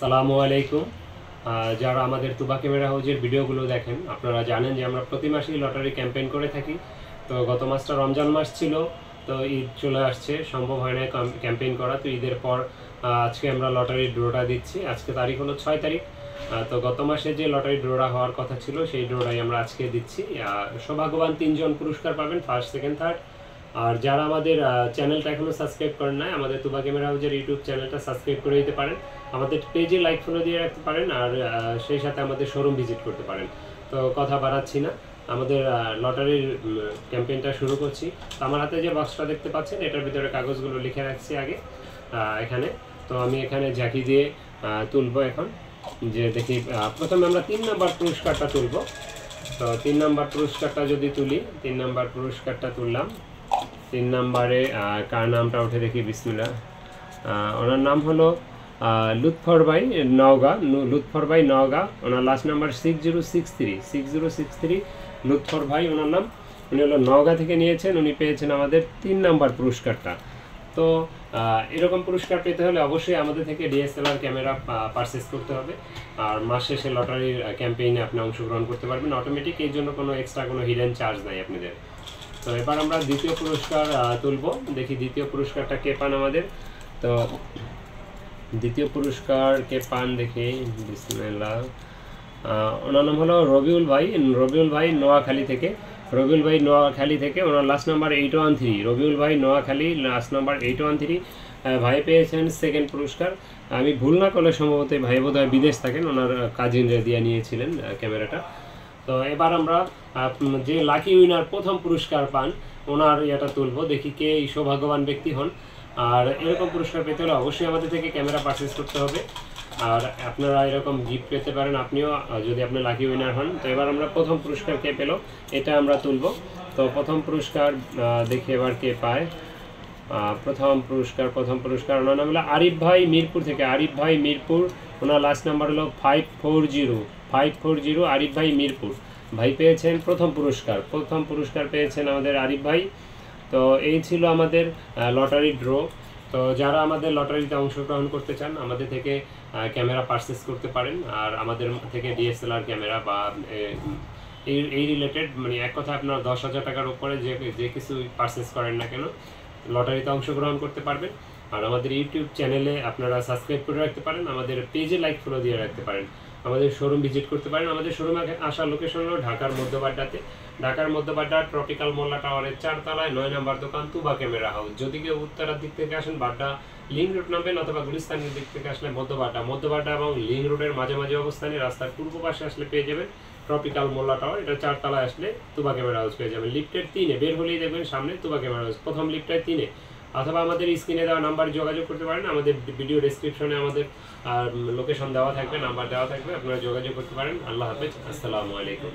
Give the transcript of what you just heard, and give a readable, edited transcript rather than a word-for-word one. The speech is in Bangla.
আসসালামু আলাইকুম। যারা আমাদের তুবা ক্যামেরা হাউজের ভিডিওগুলো দেখেন আপনারা জানেন যে আমরা প্রতি মাসেই লটারি ক্যাম্পেইন করে থাকি। তো গত মাসটা রমজান মাস ছিল, তো ঈদ চলে আসছে, সম্ভব হয় না ক্যাম্পেইন করা। তো ঈদের পর আজকে আমরা লটারির ড্রটা দিচ্ছি। আজকে তারিখ হলো 6 তারিখ। তো গত মাসে যে লটারি ড্রটা হওয়ার কথা ছিল সেই ড্রটাই আমরা আজকে দিচ্ছি। সৌভাগ্যবান 3 জন পুরস্কার পাবেন, ফার্স্ট, সেকেন্ড, থার্ড। আর যারা আমাদের চ্যানেলটা এখনও সাবস্ক্রাইব করেন নাই, আমাদের তুবা ক্যামেরা হাউজের ইউটিউব চ্যানেলটা সাবস্ক্রাইব করে দিতে পারেন, আমাদের পেজে লাইক ফলো দিয়ে রাখতে পারেন, আর সেই সাথে আমাদের শোরুম ভিজিট করতে পারেন। তো কথা বাড়াচ্ছি না, আমাদের লটারির ক্যাম্পেইনটা শুরু করছি। তো আমার হাতে যে বক্সটা দেখতে পাচ্ছেন এটার ভিতরে কাগজগুলো লিখে রাখছি আগে এখানে। তো আমি এখানে ঝাঁকি দিয়ে তুলবো এখন, যে দেখি প্রথমে আমরা 3 নম্বর পুরস্কারটা তুলব। তো 3 নম্বর পুরস্কারটা যদি তুলি, 3 নম্বর পুরস্কারটা তুললাম। 3 নম্বরে কার নামটা উঠে দেখি, বিসমিল্লাহ। ওনার নাম হলো লুৎফর ভাই নওগাঁ, লুৎফর ভাই নওগাঁ। ওনার লাস্ট নাম্বার 6063 লুৎফর ভাই ওনার নাম। উনি হলো নওগাঁ থেকে নিয়েছেন, উনি পেয়েছেন আমাদের 3 নম্বর পুরস্কারটা। তো এরকম পুরস্কার পেতে হলে অবশ্যই আমাদের থেকে ডিএসএলআর ক্যামেরা পারচেস করতে হবে। আর মাস শেষে লটারির ক্যাম্পেইনে আপনি অংশগ্রহণ করতে পারবেন অটোমেটিক, এই জন্য কোনো এক্সট্রা কোনো হিডেন চার্জ নাই আপনাদের। তো এবার আমরা দ্বিতীয় পুরস্কার তুলব, দেখি দ্বিতীয় পুরস্কারটা কে পান আমাদের। তো দ্বিতীয় পুরস্কার কে পান দেখি, বিসমিল্লাহ। ওনার নাম হলো রবিউল ভাই নোয়াখালী থেকে। ওনার লাস্ট নাম্বার 813। রবিউল ভাই নোয়াখালী, লাস্ট নাম্বার 813। ভাই পেয়েছেন সেকেন্ড পুরস্কার। আমি ভুল না করলে সম্ভবত ভাই বোধহয় বিদেশ থাকেন, ওনার কাজিনরা দিয়ে নিয়েছিলেন ক্যামেরাটা। তো এবার আমরা যে লাকি উইনার প্রথম পুরস্কার পান ওনার ইয়েটা তুলব, দেখি কে এই সৌভাগ্যবান ব্যক্তি হন। আর এরকম পুরস্কার পেতে হলে অবশ্যই আমাদের থেকে ক্যামেরা পারচেস করতে হবে, আর আপনারা এরকম গিফট পেতে পারেন আপনিও যদি আপনি লাকি উইনার হন। তো এবার আমরা প্রথম পুরস্কার কে পেল এটা আমরা তুলব। তো প্রথম পুরস্কার দেখি এবার কে পায়। প্রথম পুরস্কার ওনার নাম হলো আরিফ ভাই মিরপুর থেকে। ওনার লাস্ট নাম্বার হলো 540। আরিফ ভাই মিরপুর ভাই পেয়েছেন প্রথম পুরস্কার পেয়েছেন আমাদের আরিফ ভাই। তো এই ছিল আমাদের লটারি ড্র। তো যারা আমাদের লটারিতে অংশগ্রহণ করতে চান আমাদের থেকে ক্যামেরা পারচেস করতে পারেন, আর আমাদের থেকে ডিএসএলআর ক্যামেরা বা এই রিলেটেড, মানে এক কথা আপনার 10,000 টাকার উপরে যে কিছু পারচেস করেন না কেন লটারিতে অংশগ্রহণ করতে পারবেন। আর আমাদের ইউটিউব চ্যানেলে আপনারা সাবস্ক্রাইব করে রাখতে পারেন, আমাদের পেজে লাইক ফলো দিয়ে রাখতে পারেন, আমাদের শোরুম ভিজিট করতে পারেন। আমাদের শোরুমে আসার লোকেশন হলো ঢাকার মধ্যবাড্ডা ট্রপিক্যাল মোল্লা টাওয়ারের 4 তলায় 9 নম্বর দোকান তুবা ক্যামেরা হাউস। যদি কেউ উত্তরার দিক থেকে আসেন বাড্ডা লিঙ্ক রোড নামবেন, অথবা গুলিস্তানের দিক থেকে আসলে মধ্যবাড্ডা এবং লিঙ্ক রোডের মাঝামাঝি অবস্থানে রাস্তার পূর্ব পাশে আসলে পেয়ে যাবেন ট্রপিক্যাল মোল্লা টাওয়ার। এটা 4 তলায় আসলে তুবা ক্যামেরা হাউস পেয়ে যাবেন। লিফটের 3-এ বের হলেই দেখবেন সামনে তুবা ক্যামেরা হাউস, প্রথম লিফটের 3-এ। অথবা আমাদের স্ক্রিনে দেওয়া নাম্বারে যোগাযোগ করতে পারেন, আমাদের ভিডিও ডেসক্রিপশনে আমাদের লোকেশন দেওয়া থাকবে, নাম্বার দেওয়া থাকবে, আপনারা যোগাযোগ করতে পারেন। আল্লাহ হাফেজ, আসসালামু আলাইকুম।